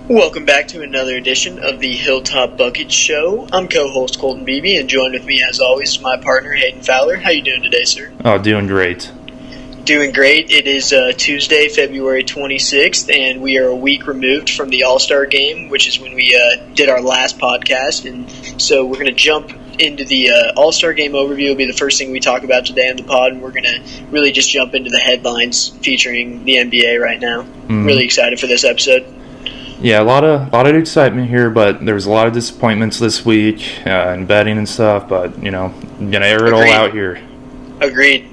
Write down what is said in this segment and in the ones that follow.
Welcome back to another edition of the Hilltop Bucket Show. I'm co-host Colton Beebe, and joined with me, as always, is my partner Hayden Fowler. How you doing today, sir? Oh, doing great. Doing great. It is Tuesday, February 26th, and we are a week removed from the All-Star Game, which is when we did our last podcast. And so we're going to jump into the All-Star Game overview. Will be the first thing we talk about today on the pod, and we're going to really just jump into the headlines featuring the NBA right now. Really excited for this episode. Yeah, a lot of excitement here, but there was a lot of disappointments this week in betting and stuff. But I'm gonna air it all out here. Agreed.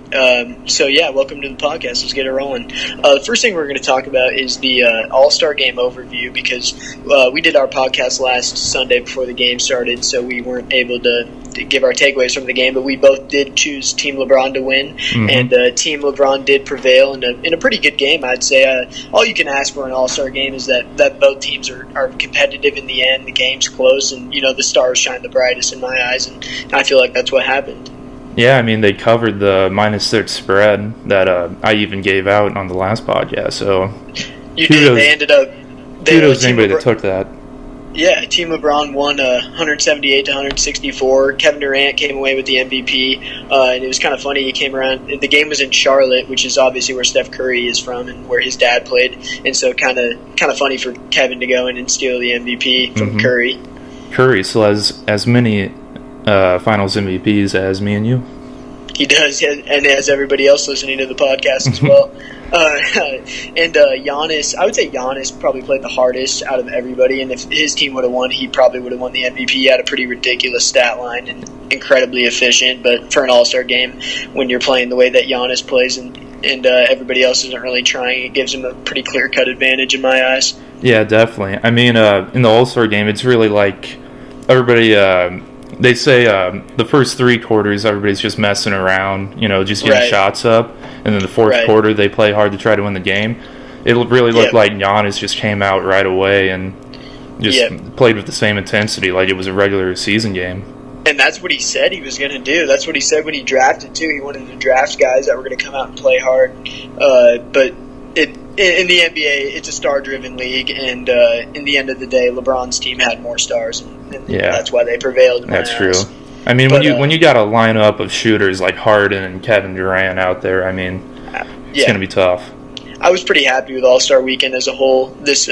So yeah, welcome to the podcast. Let's get it rolling. The first thing we're going to talk about is the All-Star Game overview, because we did our podcast last Sunday before the game started, so we weren't able to give our takeaways from the game. But we both did choose Team LeBron to win, and Team LeBron did prevail in a pretty good game, I'd say. All you can ask for an All-Star game is that both teams are competitive in the end. The game's close, and the stars shine the brightest in my eyes, and I feel like that's what happened. Yeah, I mean, they covered the -6 spread that I even gave out on the last podcast. So you did. They ended up. Kudos to anybody that took that. Yeah, Team LeBron won 178 to 164. Kevin Durant came away with the MVP, and it was kind of funny. He came around. The game was in Charlotte, which is obviously where Steph Curry is from and where his dad played, and so kind of funny for Kevin to go in and steal the MVP from Curry. Curry still has as many Finals MVPs as me and you. He does, and as everybody else listening to the podcast as well. And Giannis, I would say Giannis probably played the hardest out of everybody, and if his team would have won, he probably would have won the MVP. He had a pretty ridiculous stat line and incredibly efficient, but for an All-Star game, when you're playing the way that Giannis plays and everybody else isn't really trying, it gives him a pretty clear-cut advantage in my eyes. Yeah, definitely. I mean, in the All-Star game, it's really like everybody... They say the first three quarters, everybody's just messing around, just getting shots up. And then the fourth quarter, they play hard to try to win the game. It really looked like Giannis just came out right away and just played with the same intensity like it was a regular season game. And that's what he said he was going to do. That's what he said when he drafted, too. He wanted to draft guys that were going to come out and play hard. But in the NBA, it's a star-driven league, and in the end of the day, LeBron's team had more stars, and that's why they prevailed. That's true. I mean, when you got a lineup of shooters like Harden and Kevin Durant out there, I mean, it's going to be tough. I was pretty happy with All-Star Weekend as a whole this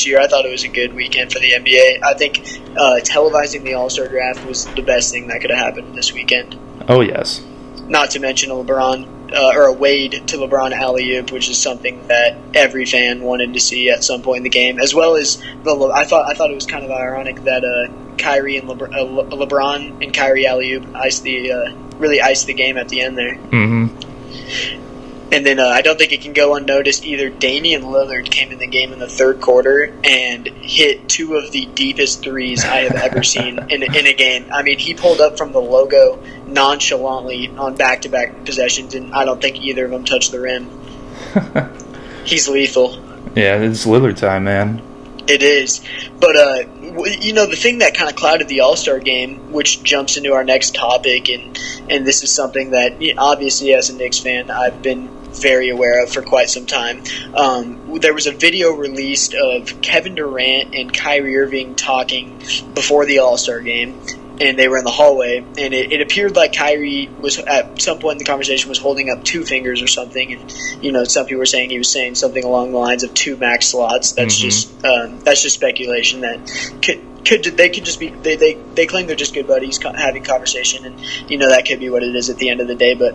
year. I thought it was a good weekend for the NBA. I think televising the All-Star Draft was the best thing that could have happened this weekend. Oh, yes. Not to mention a LeBron or a Wade to LeBron alley-oop, which is something that every fan wanted to see at some point in the game, as well as I thought it was kind of ironic that Kyrie and LeBron and Kyrie alley-oop really iced the game at the end there. And then I don't think it can go unnoticed either. Damian Lillard came in the game in the third quarter and hit two of the deepest threes I have ever seen in a game. I mean, he pulled up from the logo nonchalantly on back-to-back possessions, and I don't think either of them touched the rim. He's lethal. Yeah, it's Lillard time, man. It is. But, the thing that kind of clouded the All-Star game, which jumps into our next topic, and this is something that, obviously, as a Knicks fan, I've been very aware of for quite some time. There was a video released of Kevin Durant and Kyrie Irving talking before the All-Star game, and they were in the hallway, and it appeared like Kyrie was, at some point in the conversation, was holding up two fingers or something, and some people were saying he was saying something along the lines of 2 max slots. That's just speculation. That they could just be they claim they're just good buddies having conversation, and that could be what it is at the end of the day. But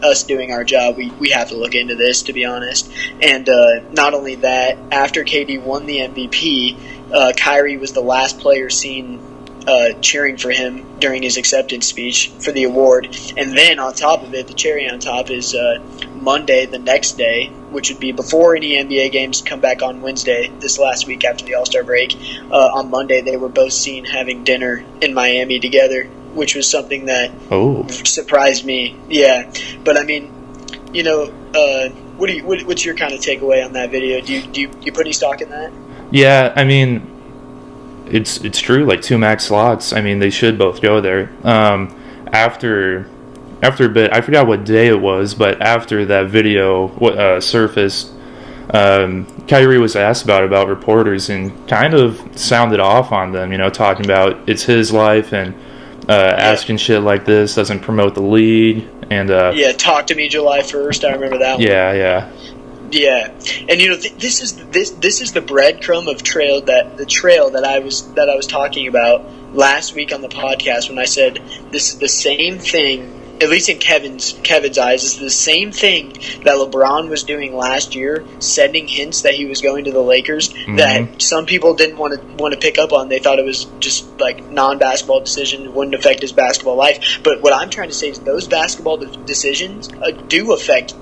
us doing our job, we have to look into this, to be honest. And not only that, after KD won the MVP, Kyrie was the last player seen cheering for him during his acceptance speech for the award. And then on top of it, the cherry on top is Monday, the next day, which would be before any NBA games come back on Wednesday, this last week after the All-Star break. On Monday, they were both seen having dinner in Miami together, which was something that surprised me. Yeah, but I mean, what's your kind of takeaway on that video? Do you put any stock in that? Yeah, I mean, it's true, like 2 max slots. I mean, they should both go there. after a bit, I forgot what day it was, but after that video surfaced, Kyrie was asked about reporters and kind of sounded off on them, talking about it's his life and asking shit like this doesn't promote the league. And talk to me July 1st. I remember that one. Yeah. Yeah, and this is the breadcrumb of trail that I was talking about last week on the podcast when I said this is the same thing. At least in Kevin's eyes, it's the same thing that LeBron was doing last year, sending hints that he was going to the Lakers. Mm-hmm. That some people didn't want to pick up on. They thought it was just like non-basketball decision, wouldn't affect his basketball life. But what I'm trying to say is those basketball decisions do affect.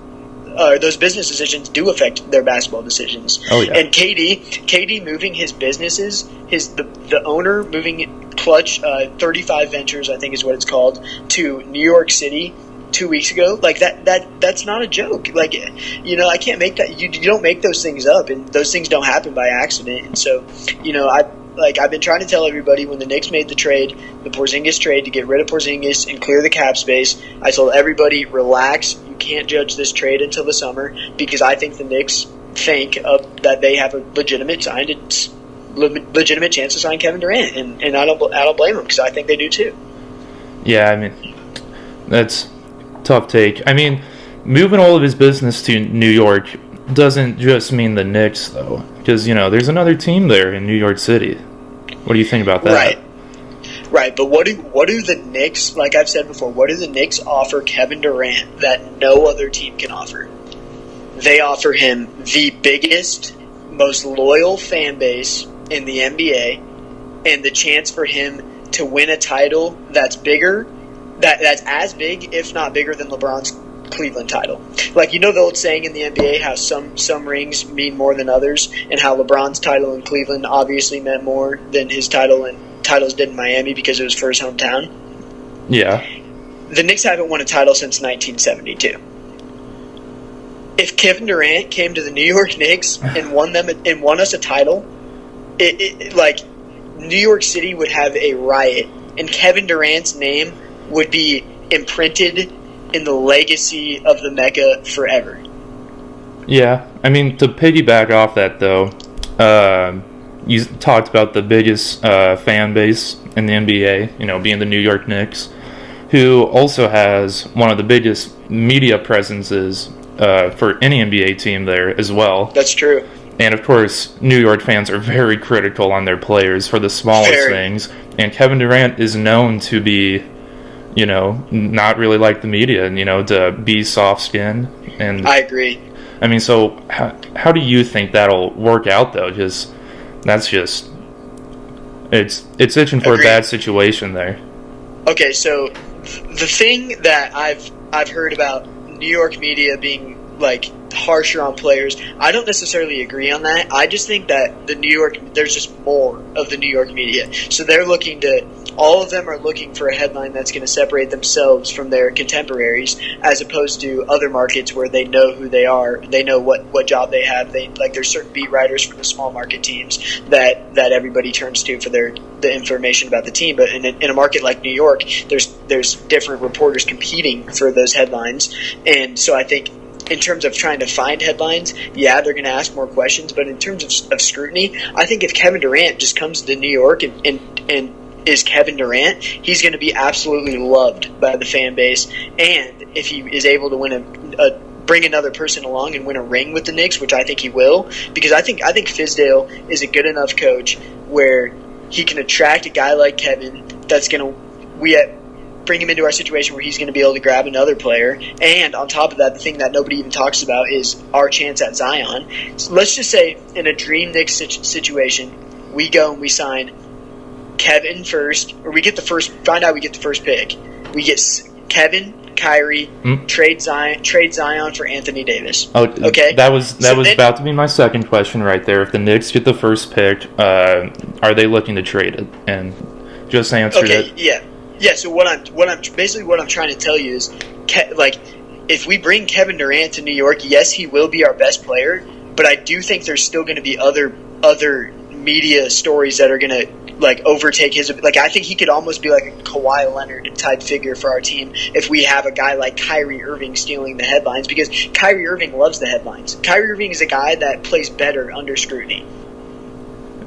Those business decisions do affect their basketball decisions. Oh yeah. And KD moving his businesses, the owner moving Clutch 35 Ventures, I think is what it's called, to New York City 2 weeks ago. Like that's not a joke. Like I can't make that. You don't make those things up, and those things don't happen by accident. And so I've been trying to tell everybody when the Knicks made the Porzingis trade to get rid of Porzingis and clear the cap space, I told everybody, relax, you can't judge this trade until the summer because I think the Knicks think that they have a legitimate chance to sign Kevin Durant, and I don't blame them because I think they do too. Yeah, I mean, that's a tough take. I mean, moving all of his business to New York doesn't just mean the Knicks, though, because there's another team there in New York City. What do you think about that? Right. But what do the Knicks? Like I've said before, what do the Knicks offer Kevin Durant that no other team can offer? They offer him the biggest, most loyal fan base in the NBA, and the chance for him to win a title that's bigger, that's as big, if not bigger, than LeBron's Cleveland title. Like the old saying in the NBA, how some rings mean more than others, and how LeBron's title in Cleveland obviously meant more than his titles did in Miami because it was for his hometown. Yeah. The Knicks haven't won a title since 1972. If Kevin Durant came to the New York Knicks and won us a title, New York City would have a riot, and Kevin Durant's name would be imprinted in the legacy of the Mecca forever. Yeah, I mean, to piggyback off that, though, you talked about the biggest fan base in the NBA, being the New York Knicks, who also has one of the biggest media presences for any NBA team there as well. That's true. And, of course, New York fans are very critical on their players for the smallest things. And Kevin Durant is known to be, not really like the media and, to be soft-skinned. And I agree. I mean, so how do you think that'll work out, though? It's itching for a bad situation there. Okay, so the thing that I've heard about New York media being, harsher on players, I don't necessarily agree on that. I just think that there's just more of the New York media. So all of them are looking for a headline that's going to separate themselves from their contemporaries, as opposed to other markets where they know who they are, they know what job they have. There's certain beat writers for the small market teams that everybody turns to for the information about the team. But in a market like New York, there's different reporters competing for those headlines, and so I think, in terms of trying to find headlines, yeah, they're going to ask more questions. But in terms of scrutiny, I think if Kevin Durant just comes to New York and is Kevin Durant, he's going to be absolutely loved by the fan base. And if he is able to bring another person along and win a ring with the Knicks, which I think he will, because I think Fizdale is a good enough coach where he can attract a guy like Kevin that's going to bring him into our situation where he's going to be able to grab another player. And on top of that, the thing that nobody even talks about is our chance at Zion. So let's just say in a dream Knicks situation, we go and we sign Kevin first, or we get the first pick. We get Kevin, Kyrie, trade Zion for Anthony Davis. Oh, okay. That was about to be my second question right there. If the Knicks get the first pick, are they looking to trade it? And just answer that. Yeah, so what I'm trying to tell you is, if we bring Kevin Durant to New York, yes, he will be our best player, but I do think there's still going to be other media stories that are going to overtake his. I think he could almost be like a Kawhi Leonard type figure for our team if we have a guy like Kyrie Irving stealing the headlines, because Kyrie Irving loves the headlines. Kyrie Irving is a guy that plays better under scrutiny.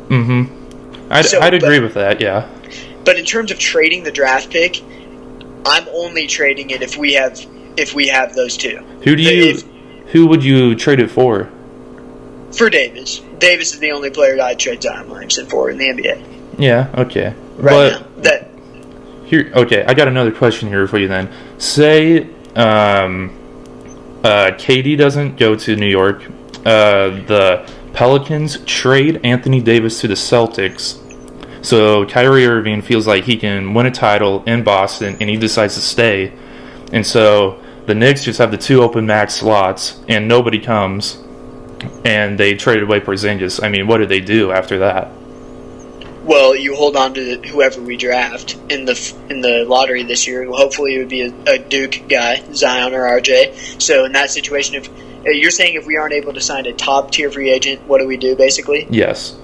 Mm-hmm. I'd agree with that, yeah. But in terms of trading the draft pick, I'm only trading it if we have those two. Who would you trade it for? For Davis. Davis is the only player I'd trade Zion Williamson for in the NBA. Yeah, okay. Okay, I got another question here for you then. Say KD doesn't go to New York. The Pelicans trade Anthony Davis to the Celtics. So Kyrie Irving feels like he can win a title in Boston, and he decides to stay. And so the Knicks just have the 2 open max slots, and nobody comes. And they traded away Porzingis. I mean, what do they do after that? Well, you hold on to whoever we draft in the lottery this year. Hopefully, it would be a Duke guy, Zion or RJ. So in that situation, if you're saying if we aren't able to sign a top tier free agent, what do we do basically? Yes.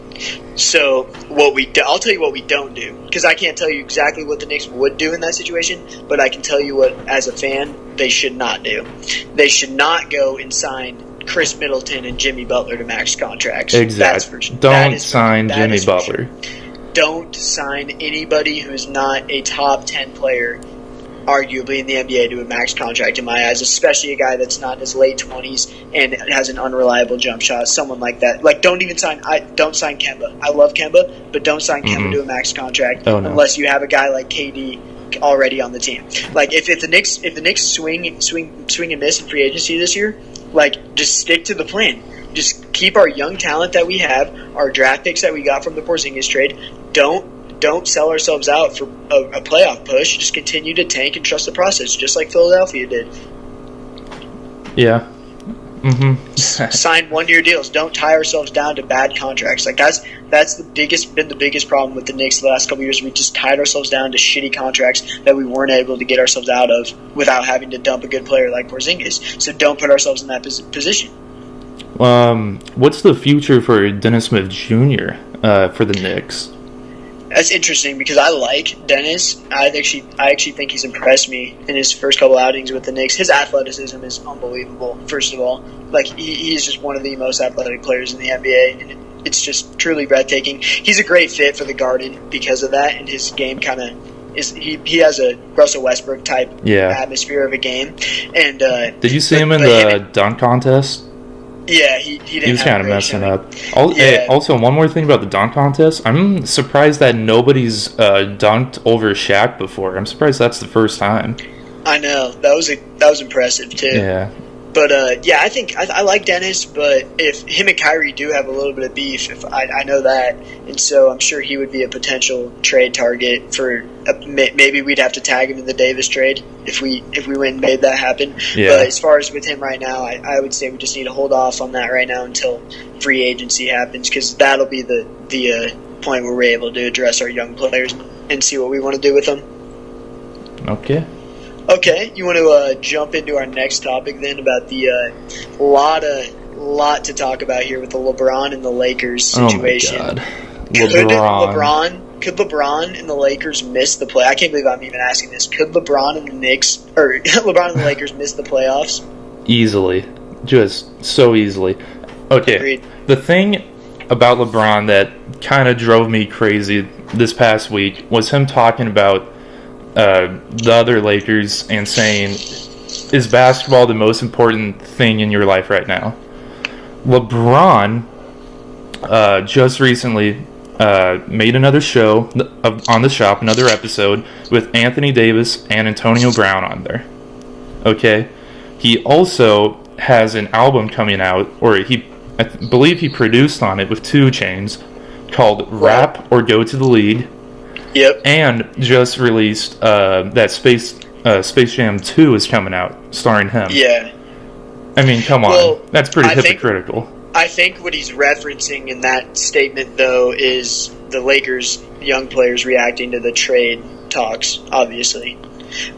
So I'll tell you what we don't do, because I can't tell you exactly what the Knicks would do in that situation, but I can tell you what, as a fan, they should not do. They should not go and sign Chris Middleton and Jimmy Butler to max contracts. Exactly. Don't sign Jimmy Butler. Don't sign anybody who's not a top 10 player, arguably in the NBA, to a max contract in my eyes, especially a guy that's not in his late 20s and has an unreliable jump shot, someone like that. Don't sign Kemba. I love Kemba, but don't sign Kemba to a max contract unless you have a guy like KD already on the team. If the Knicks swing and miss in free agency this year, just stick to the plan. Just keep our young talent that we have, our draft picks that we got from the Porzingis trade. Don't sell ourselves out for a playoff push. Just continue to tank and trust the process, just like Philadelphia did. Yeah. Mm-hmm. Sign 1-year deals. Don't tie ourselves down to bad contracts. That's been the biggest problem with the Knicks the last couple of years. We just tied ourselves down to shitty contracts that we weren't able to get ourselves out of without having to dump a good player like Porzingis. So don't put ourselves in that position. What's the future for Dennis Smith Jr. For the Knicks? That's interesting because I like Dennis. I actually think he's impressed me in his first couple outings with the Knicks. His athleticism is unbelievable, first of all. He's just one of the most athletic players in the NBA, and it's just truly breathtaking. He's a great fit for the Garden because of that, and his game kind of is he has a Russell Westbrook type atmosphere of a game. And did you see him in the dunk contest? Yeah, he didn't. He was kind of messing up. Also, one more thing about the dunk contest. I'm surprised that nobody's dunked over Shaq before. I'm surprised that's the first time. I know that was impressive too. Yeah. But I think I like Dennis, but if him and Kyrie do have a little bit of beef, I know that, and so I'm sure he would be a potential trade target for. Maybe we'd have to tag him in the Davis trade if we went and made that happen. Yeah. But as far as with him right now, I would say we just need to hold off on that right now until free agency happens, because that'll be the point where we're able to address our young players and see what we want to do with them. Okay, you want to jump into our next topic then about the lot to talk about here with the LeBron and the Lakers situation. Oh my God. Could LeBron and the Lakers miss the play? I can't believe I'm even asking this. Could LeBron and the Lakers miss the playoffs? Easily. Just so easily. Okay. Agreed. The thing about LeBron that kind of drove me crazy this past week was him talking about the other Lakers and saying, is basketball the most important thing in your life right now? LeBron just recently made another show on The Shop, another episode, with Anthony Davis and Antonio Brown on there. Okay? He also has an album coming out, or I believe he produced on it with 2 Chainz, called Rap or Go to the League. Yep. And just released that Space Jam 2 is coming out, starring him. Yeah. I mean, come on. That's pretty hypocritical. I think what he's referencing in that statement, though, is the Lakers' young players reacting to the trade talks, obviously.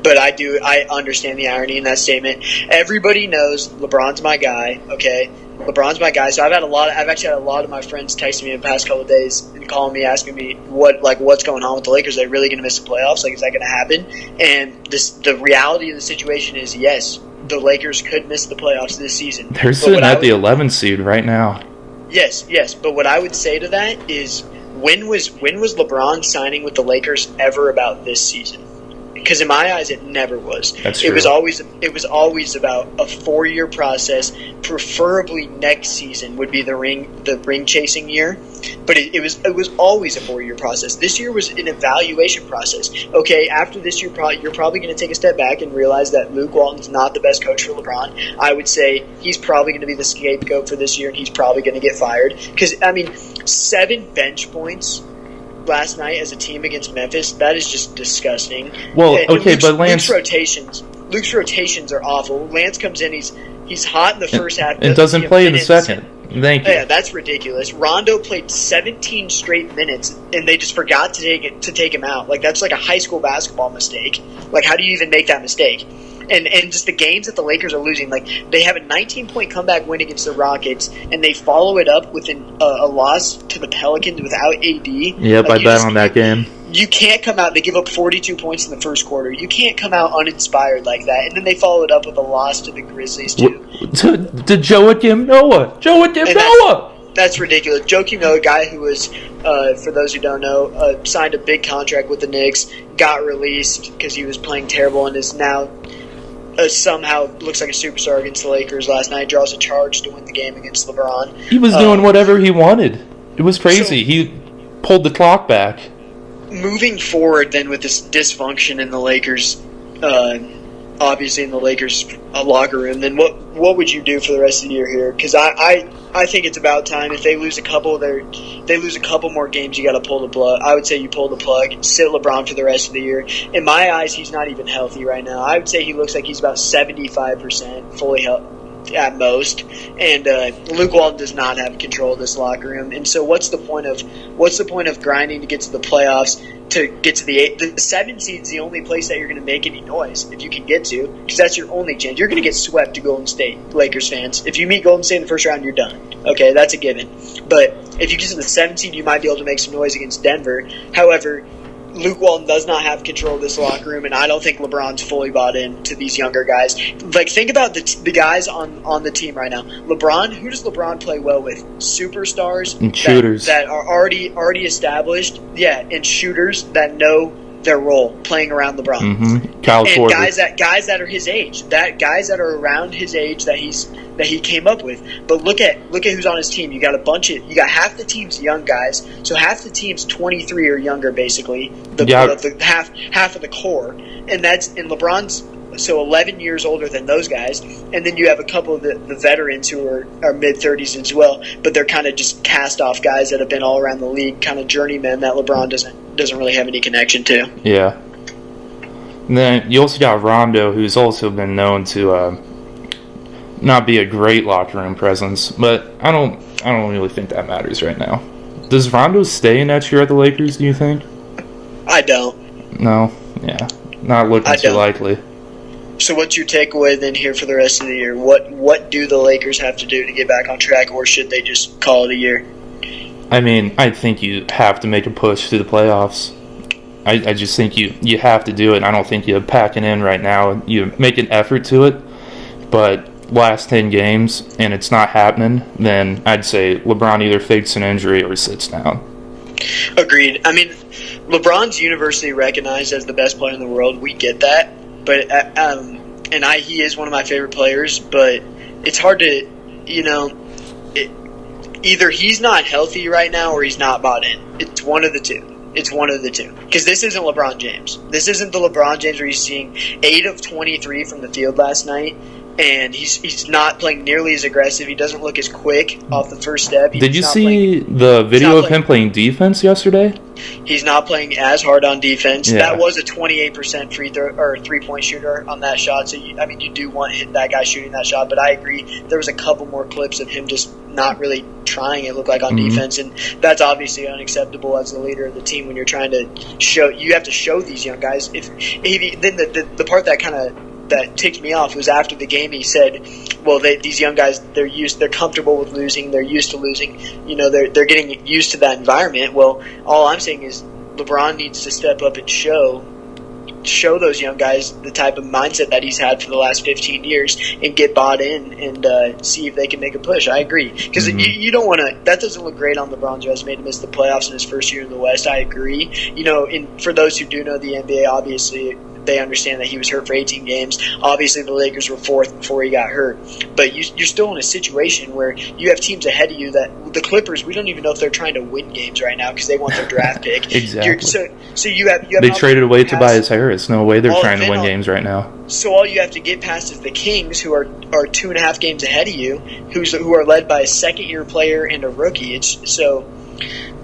but I understand the irony in that statement. Everybody knows LeBron's my guy, okay? LeBron's my guy. So I've actually had a lot of my friends texting me in the past couple of days and calling me, asking me what's going on with the Lakers. Are they really going to miss the playoffs? Like, is that going to happen? And the reality of the situation is, yes, the Lakers could miss the playoffs this season. They're sitting at the 11th seed right now. Yes. But what I would say to that is, when was LeBron signing with the Lakers ever about this season? Because in my eyes, it never was. That's true. It was always about a 4-year process. Preferably next season would be the ring chasing year, but it was always a 4-year process. This year was an evaluation process. Okay, after this year, you're probably going to take a step back and realize that Luke Walton's not the best coach for LeBron. I would say he's probably going to be the scapegoat for this year, and he's probably going to get fired. Because 7 bench points last night as a team against Memphis, that is just disgusting. Well, okay, but Lance... Luke's rotations are awful. Lance comes in, he's hot in the first half. And doesn't play in the second. Thank you. Yeah, that's ridiculous. Rondo played 17 straight minutes, and they just forgot to take him out. Like, that's like a high school basketball mistake. Like, how do you even make that mistake? And just the games that the Lakers are losing, like, they have a 19-point comeback win against the Rockets, and they follow it up with a loss to the Pelicans without AD. Yep, I bet on that game. You can't come out. They give up 42 points in the first quarter. You can't come out uninspired like that. And then they follow it up with a loss to the Grizzlies, too. To Joakim Noah. That's ridiculous. Joakim Noah, a guy who was, for those who don't know, signed a big contract with the Knicks, got released because he was playing terrible, and is now somehow looks like a superstar against the Lakers last night. Draws a charge to win the game against LeBron. He was doing whatever he wanted. It was crazy. He pulled the clock back. Moving forward, then, with this dysfunction in the Lakers, obviously in the Lakers locker room, then what would you do for the rest of the year here? Because I think it's about time. If they lose a couple more games, you got to pull the plug. I would say you pull the plug, sit LeBron for the rest of the year. In my eyes, he's not even healthy right now. I would say he looks like he's about 75% fully healthy at most, and Luke Walton does not have control of this locker room. And so, what's the point of grinding to get to the playoffs? To get to the 7 seed is the only place that you're going to make any noise if you can get to, because that's your only chance. You're going to get swept to Golden State, Lakers fans. If you meet Golden State in the first round, you're done. Okay, that's a given. But if you get to the 7 seed, you might be able to make some noise against Denver. However, Luke Walton does not have control of this locker room, and I don't think LeBron's fully bought into these younger guys. Like, think about the guys on the team right now. LeBron, who does LeBron play well with? Superstars and shooters that are already established, and shooters that know their role playing around LeBron. Mm-hmm. Kyle and Korver. guys that are his age, guys that are around his age that he came up with. But look at who's on his team. You got half the team's young guys, so half the team's 23 or younger, basically. Half of the core, and LeBron's so 11 years older than those guys, and then you have a couple of the veterans who are mid-30s as well, but they're kind of just cast-off guys that have been all around the league, kind of journeymen that LeBron doesn't really have any connection to. Yeah. And then you also got Rondo, who's also been known to not be a great locker room presence, but I don't really think that matters right now. Does Rondo stay next year at the Lakers, do you think? I don't. No? Yeah. Not looking too likely. So what's your takeaway then here for the rest of the year? What do the Lakers have to do to get back on track, or should they just call it a year? I mean, I think you have to make a push to the playoffs. I just think you have to do it. I don't think you pack it in right now. You make an effort to it, but last 10 games and it's not happening, then I'd say LeBron either fakes an injury or sits down. Agreed. I mean, LeBron's universally recognized as the best player in the world. We get that. But he is one of my favorite players, but it's hard to, either he's not healthy right now or he's not bought in. It's one of the two. Because this isn't LeBron James. This isn't the LeBron James where he's seeing 8 of 23 from the field last night, and he's not playing nearly as aggressive. He doesn't look as quick off the first step. Did you see the video of him playing defense yesterday? He's not playing as hard on defense. Yeah. That was a 28% free throw or 3-point shooter on that shot. So you do want that guy shooting that shot. But I agree, there was a couple more clips of him just not really trying, it looked like, on defense, and that's obviously unacceptable as the leader of the team when you're trying to show. You have to show these young guys. Then the part that ticked me off was after the game. He said, "Well, these young guys, they're comfortable with losing. They're used to losing. They're getting used to that environment." Well, all I'm saying is LeBron needs to step up and show those young guys the type of mindset that he's had for the last 15 years and get bought in and see if they can make a push. I agree. Because you don't want to – that doesn't look great on LeBron's resume to miss the playoffs in his first year in the West. I agree. For those who do know the NBA, obviously – they understand that he was hurt for 18 games. Obviously, the Lakers were fourth before he got hurt. But you're still in a situation where you have teams ahead of you that the Clippers, we don't even know if they're trying to win games right now because they want their draft pick. Exactly. So you have they traded away Tobias Harris. No way they're trying to win games right now. So all you have to get past is the Kings, who are 2.5 games ahead of you, who are led by a second-year player and a rookie.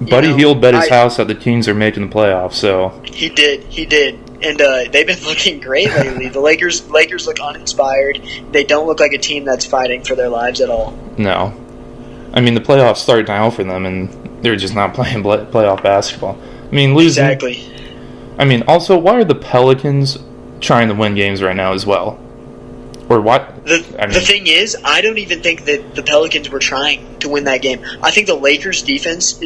Buddy Hield bet his house that the Kings are making the playoffs. So He did. And they've been looking great lately. The Lakers look uninspired. They don't look like a team that's fighting for their lives at all. No. I mean, the playoffs start now for them, and they're just not playing playoff basketball. I mean, losing. Exactly. I mean, also, why are the Pelicans trying to win games right now as well? Or what? The thing is, I don't even think that the Pelicans were trying to win that game. I think the Lakers' defense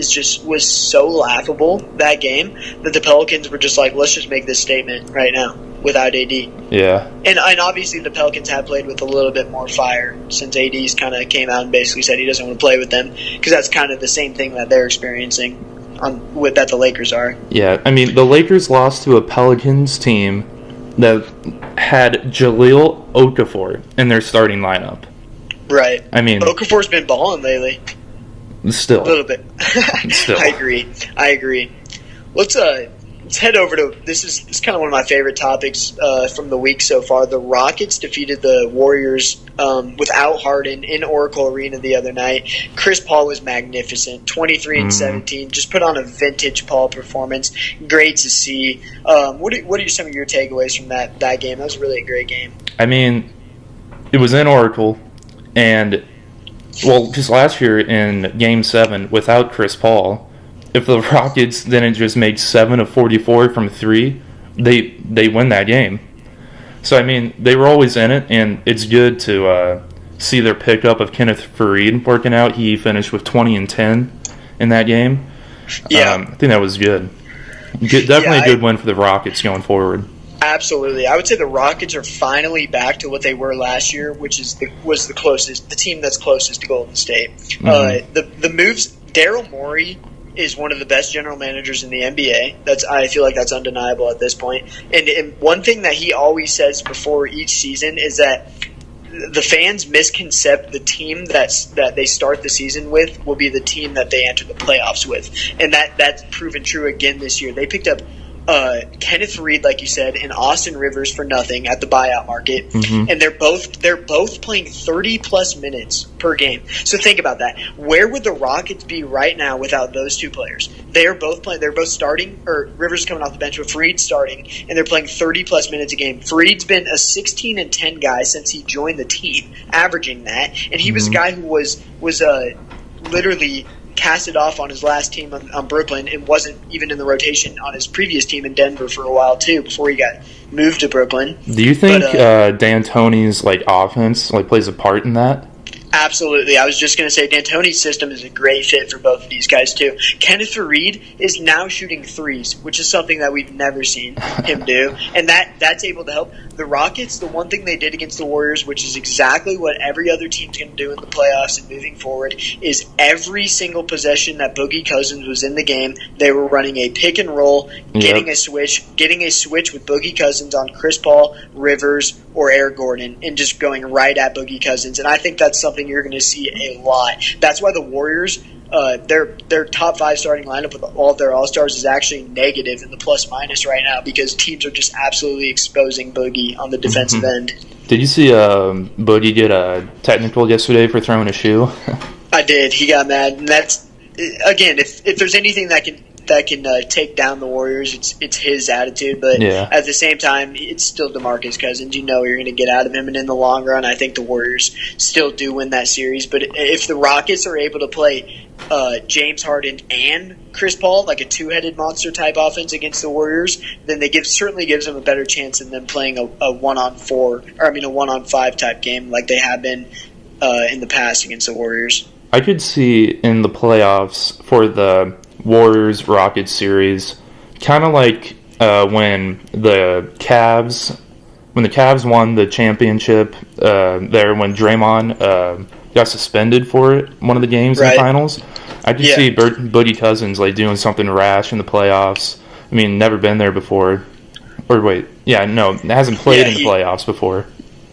was so laughable that game that the Pelicans were just like, let's just make this statement right now without AD. Yeah. And obviously the Pelicans have played with a little bit more fire since AD's kind of came out and basically said he doesn't want to play with them because that's kind of the same thing that they're experiencing that the Lakers are. Yeah, I mean, the Lakers lost to a Pelicans team that had Jahlil Okafor in their starting lineup. Right. I mean, Okafor's been balling lately. Still. A little bit. Still. I agree. Let's head over to this is kind of one of my favorite topics from the week so far. The Rockets defeated the Warriors without Harden in Oracle Arena the other night. Chris Paul was magnificent, 23 and 17. Just put on a vintage Paul performance. Great to see. What are some of your takeaways from that game? That was really a great game. I mean, it was in Oracle, and just last year in Game 7 without Chris Paul, if the Rockets didn't just make 7 of 44 from 3, they win that game. So, I mean, they were always in it, and it's good to see their pickup of Kenneth Faried working out. He finished with 20 and 10 in that game. Yeah. I think that was good. Definitely a good win for the Rockets going forward. Absolutely. I would say the Rockets are finally back to what they were last year, which was the team that's closest to Golden State. The moves, Daryl Morey is one of the best general managers in the NBA. I feel like that's undeniable at this point. And one thing that he always says before each season is that the fans misconcept the team that they start the season with will be the team that they enter the playoffs with. And that's proven true again this year. They picked up Kenneth Faried, like you said, and Austin Rivers for nothing at the buyout market, and they're both playing 30+ minutes per game. So think about that. Where would the Rockets be right now without those two players? They're both playing. They're both starting, or Rivers coming off the bench with Faried starting, and they're playing 30+ minutes a game. Faried's been a 16 and 10 guy since he joined the team, averaging that, and he was a guy who was literally casted off on his last team on Brooklyn and wasn't even in the rotation on his previous team in Denver for a while too before he got moved to Brooklyn. Do you think D'Antoni's offense plays a part in that? Absolutely. I was just going to say D'Antoni's system is a great fit for both of these guys too. Kenneth Faried is now shooting threes, which is something that we've never seen him do, and that's able to help. The Rockets, the one thing they did against the Warriors, which is exactly what every other team's going to do in the playoffs and moving forward, is every single possession that Boogie Cousins was in the game, they were running a pick and roll, getting a switch with Boogie Cousins on Chris Paul, Rivers, or Eric Gordon, and just going right at Boogie Cousins. And I think that's something you're going to see a lot. That's why the Warriors, their top 5 starting lineup with all of their All-Stars is actually negative in the plus-minus right now because teams are just absolutely exposing Boogie on the defensive end. Did you see Boogie get a technical yesterday for throwing a shoe? I did. He got mad. And that's, again, if there's anything that can take down the Warriors. It's his attitude, but at the same time, it's still DeMarcus Cousins. You know you're going to get out of him, and in the long run, I think the Warriors still do win that series. But if the Rockets are able to play James Harden and Chris Paul, like a two-headed monster type offense against the Warriors, then certainly gives them a better chance than them playing a 1-on-5 type game like they have been in the past against the Warriors. I could see in the playoffs for the Warriors-Rockets series, kind of like when the Cavs won the championship there when Draymond got suspended for it, one of the games in the finals. I could see Boogie Cousins like doing something rash in the playoffs. I mean, never been there before. Or wait, hasn't played in the playoffs before.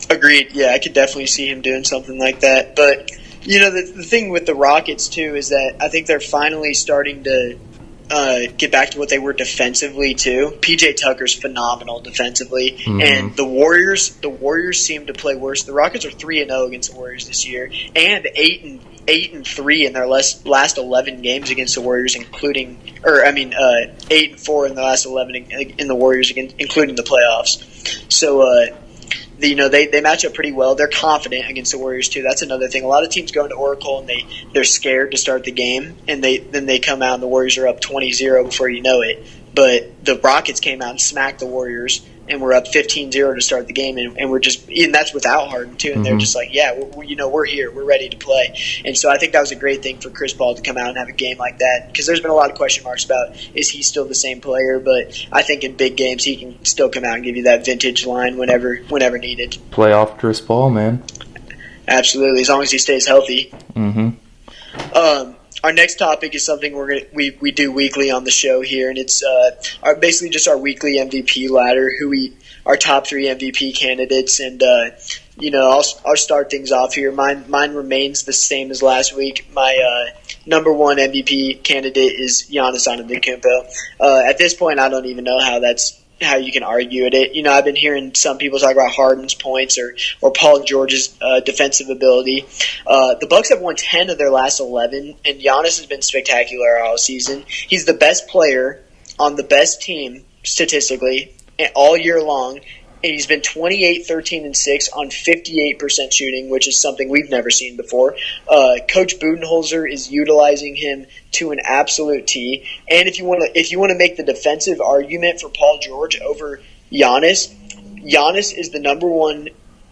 Agreed. Yeah, I could definitely see him doing something like that. But the thing with the Rockets too is that I think they're finally starting to get back to what they were defensively too. PJ Tucker's phenomenal defensively, and the Warriors seem to play worse. The Rockets are 3-0 against the Warriors this year, and 8-3 in their last 11 games against the Warriors, 8-4 in the last 11 in the Warriors, including the playoffs. So. They match up pretty well. They're confident against the Warriors too. That's another thing. A lot of teams go into Oracle and they're scared to start the game, and then they come out and the Warriors are up 20-0 before you know it. But the Rockets came out and smacked the Warriors, and we're up 15-0 to start the game, and that's without Harden too. And they're just like, we're here, we're ready to play. And so I think that was a great thing for Chris Paul to come out and have a game like that, because there's been a lot of question marks about is he still the same player. But I think in big games he can still come out and give you that vintage line whenever needed. Playoff Chris Paul, man. Absolutely, as long as he stays healthy. Our next topic is something we do weekly on the show here, and it's basically just our weekly MVP ladder, our top 3 MVP candidates, and I'll start things off here. Mine remains the same as last week. My number 1 MVP candidate is Giannis Antetokounmpo. At this point, I don't even know how you can argue at it. I've been hearing some people talk about Harden's points or Paul George's defensive ability. The Bucks have won 10 of their last 11, and Giannis has been spectacular all season. He's the best player on the best team statistically all year long, and he's been 28, 13, and 6 on 58% shooting, which is something we've never seen before. Coach Budenholzer is utilizing him to an absolute T. And if you want to make the defensive argument for Paul George over Giannis is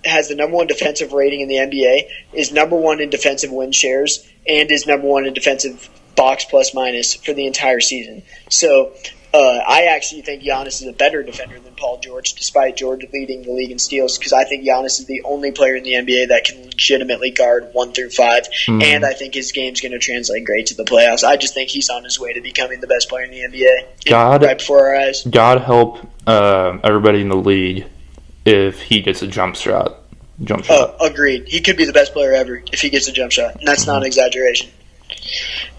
has the number 1 defensive rating in the NBA, is number 1 in defensive win shares, and is number 1 in defensive box plus minus for the entire season. So I actually think Giannis is a better defender than Paul George, despite George leading the league in steals, because I think Giannis is the only player in the NBA that can legitimately guard 1 through 5, and I think his game's going to translate great to the playoffs. I just think he's on his way to becoming the best player in the NBA right before our eyes. God help everybody in the league if he gets a jump shot. Agreed. He could be the best player ever if he gets a jump shot, and that's not an exaggeration.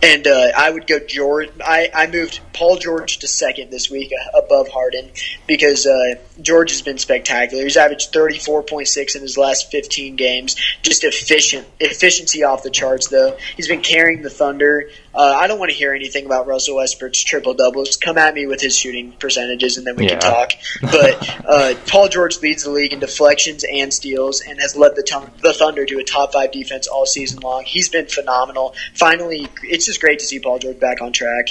And I would go George. I moved Paul George to second this week above Harden because George has been spectacular. He's averaged 34.6 in his last 15 games. Just efficiency off the charts, though. He's been carrying the Thunder. I don't want to hear anything about Russell Westbrook's triple-doubles. Come at me with his shooting percentages, and then we can talk. But Paul George leads the league in deflections and steals and has led the Thunder to a top-5 defense all season long. He's been phenomenal. Finally, it's just great to see Paul George back on track.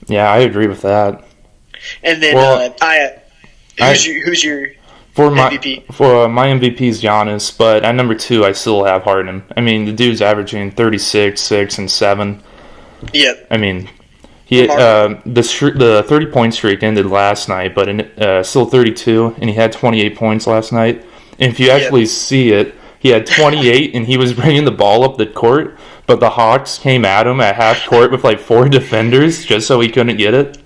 Yeah, I agree with that. And then, who's your MVP? For my MVP is Giannis, but at number 2, I still have Harden. I mean, the dude's averaging 36, 6, and 7. Yep. I mean, the 30-point streak ended last night, but still 32, and he had 28 points last night. And if you actually see it, he had 28, and he was bringing the ball up the court, but the Hawks came at him at half court with like 4 defenders just so he couldn't get it.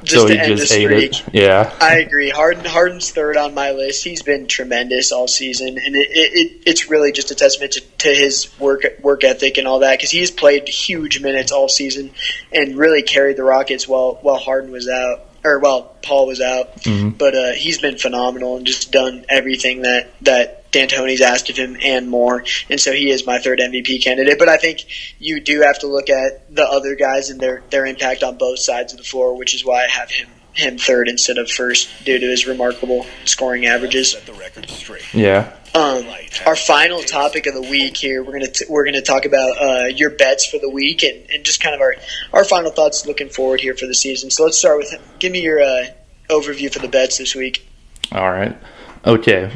So he just ate it. Yeah, I agree. Harden's third on my list. He's been tremendous all season, and it's really just a testament to his work ethic and all that, because he's played huge minutes all season and really carried the Rockets while Harden was out, or while Paul was out. Mm-hmm. But he's been phenomenal and just done everything that D'Antoni's asked of him and more, and so he is my third MVP candidate. But I think you do have to look at the other guys and their impact on both sides of the floor, which is why I have him third instead of first due to his remarkable scoring averages. Yeah. Our final topic of the week here, we're gonna talk about your bets for the week and just kind of our final thoughts looking forward here for the season. So let's start with give me your overview for the bets this week. All right. Okay.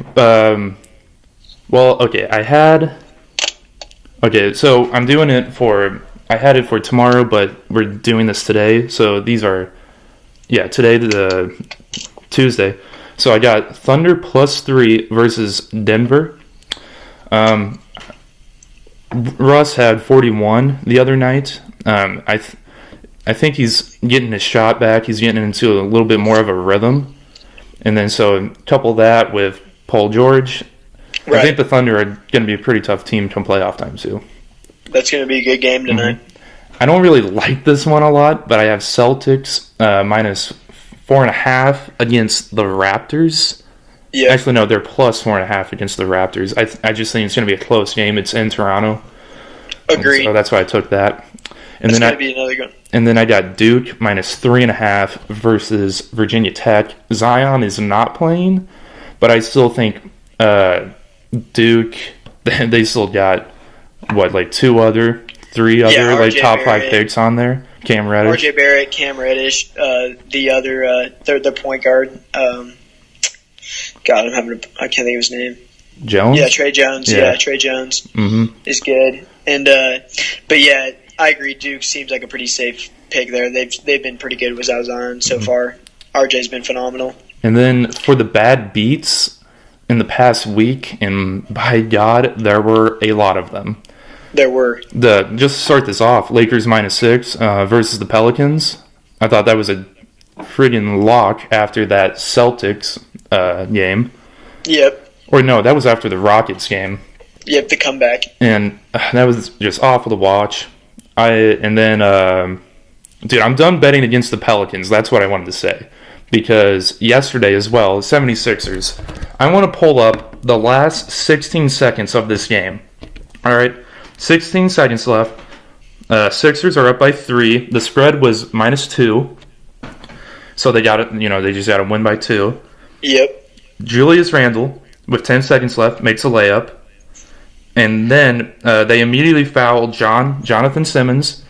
So I'm doing it I had it for tomorrow, but we're doing this today. So these are, today the Tuesday. So I got Thunder +3 versus Denver. Russ had 41 the other night. I think he's getting his shot back. He's getting into a little bit more of a rhythm. And then so couple that with Paul George. Right. I think the Thunder are going to be a pretty tough team come playoff time too. That's going to be a good game tonight. Mm-hmm. I don't really like this one a lot, but I have Celtics -4.5 against the Raptors. Yeah. Actually, no, they're +4.5 against the Raptors. I just think it's going to be a close game. It's in Toronto. Agreed. So that's why I took that. And that's going to be another good. And then I got Duke -3.5 versus Virginia Tech. Zion is not playing, but I still think Duke, they still got, three other top 5 picks on there. Cam Reddish. RJ Barrett, Cam Reddish, the other, the point guard. God, I can't think of his name. Jones? Yeah, Trey Jones. Yeah, Trey Jones is good. And, but yeah, I agree. Duke seems like a pretty safe pick there. They've been pretty good with Zion so far. RJ's been phenomenal. And then for the bad beats in the past week, and by God, there were a lot of them. There were. Just to start this off, Lakers -6 versus the Pelicans. I thought that was a friggin' lock after that Celtics game. Yep. Or no, that was after the Rockets game. Yep, the comeback. And that was just awful to watch. Dude, I'm done betting against the Pelicans. That's what I wanted to say. Because yesterday as well, 76ers. I want to pull up the last 16 seconds of this game. All right, 16 seconds left. Sixers are up by 3. The spread was -2. So they got it. They just got to win by 2. Yep. Julius Randle, with 10 seconds left, makes a layup. And then they immediately foul Jonathan Simmons.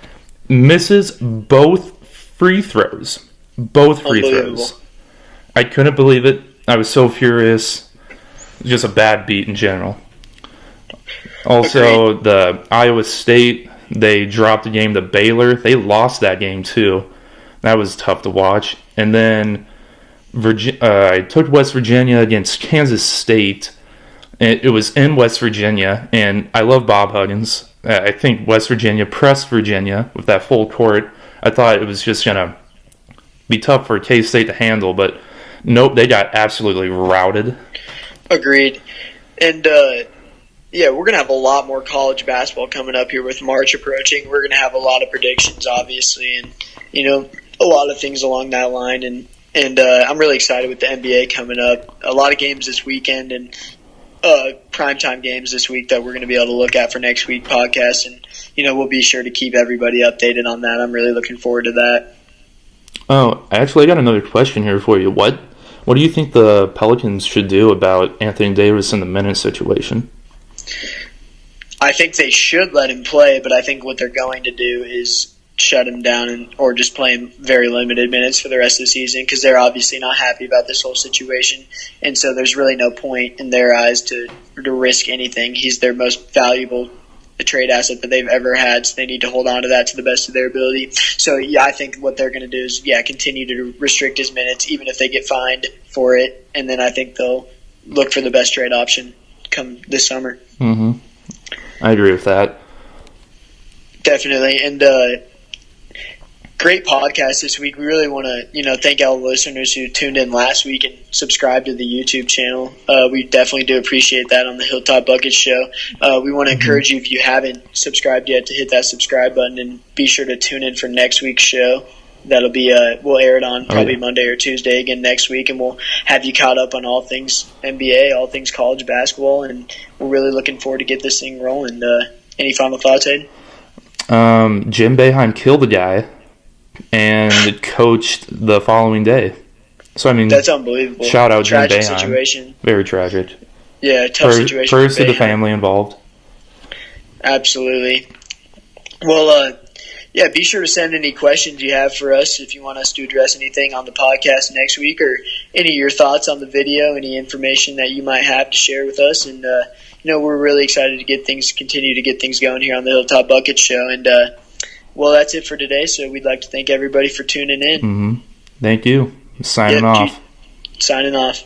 Misses both free throws. Both free throws. I couldn't believe it. I was so furious. Just a bad beat in general. Also, the Iowa State, they dropped the game to Baylor. They lost that game too. That was tough to watch. And then I took West Virginia against Kansas State. It was in West Virginia, and I love Bob Huggins. I think West Virginia pressed Virginia with that full court. I thought it was just going to be tough for K-State to handle, but nope, they got absolutely routed. Agreed. And, we're going to have a lot more college basketball coming up here with March approaching. We're going to have a lot of predictions, obviously, and, a lot of things along that line. And I'm really excited with the NBA coming up. A lot of games this weekend and primetime games this week that we're going to be able to look at for next week podcast. And, we'll be sure to keep everybody updated on that. I'm really looking forward to that. Oh, actually, I got another question here for you. What do you think the Pelicans should do about Anthony Davis in the minute situation? I think they should let him play, but I think what they're going to do is shut him down or just play him very limited minutes for the rest of the season because they're obviously not happy about this whole situation. And so there's really no point in their eyes to risk anything. He's their most valuable trade asset that they've ever had, so they need to hold on to that to the best of their ability. So, I think what they're going to do is, continue to restrict his minutes, even if they get fined for it. And then I think they'll look for the best trade option come this summer. Mm-hmm. I agree with that. Definitely. And great podcast this week. We really want to, thank all the listeners who tuned in last week and subscribed to the YouTube channel. We definitely do appreciate that on the Hilltop Bucket Show. We want to encourage you, if you haven't subscribed yet, to hit that subscribe button and be sure to tune in for next week's show. that'll be we'll air it on probably Monday or Tuesday again next week, and we'll have you caught up on all things NBA, all things college basketball, and we're really looking forward to get this thing rolling. Any final thoughts, Aiden? Jim Boeheim killed a guy and coached the following day. So, I mean, that's unbelievable. Shout out tragic Jim Boeheim. Situation. Very tragic. Yeah, tough situation. First to the family involved. Absolutely. Well, yeah, be sure to send any questions you have for us if you want us to address anything on the podcast next week, or any of your thoughts on the video, any information that you might have to share with us. And, we're really excited to continue to get things going here on the Hilltop Bucket Show. And, well, that's it for today. So we'd like to thank everybody for tuning in. Thank you. Signing off. Signing off.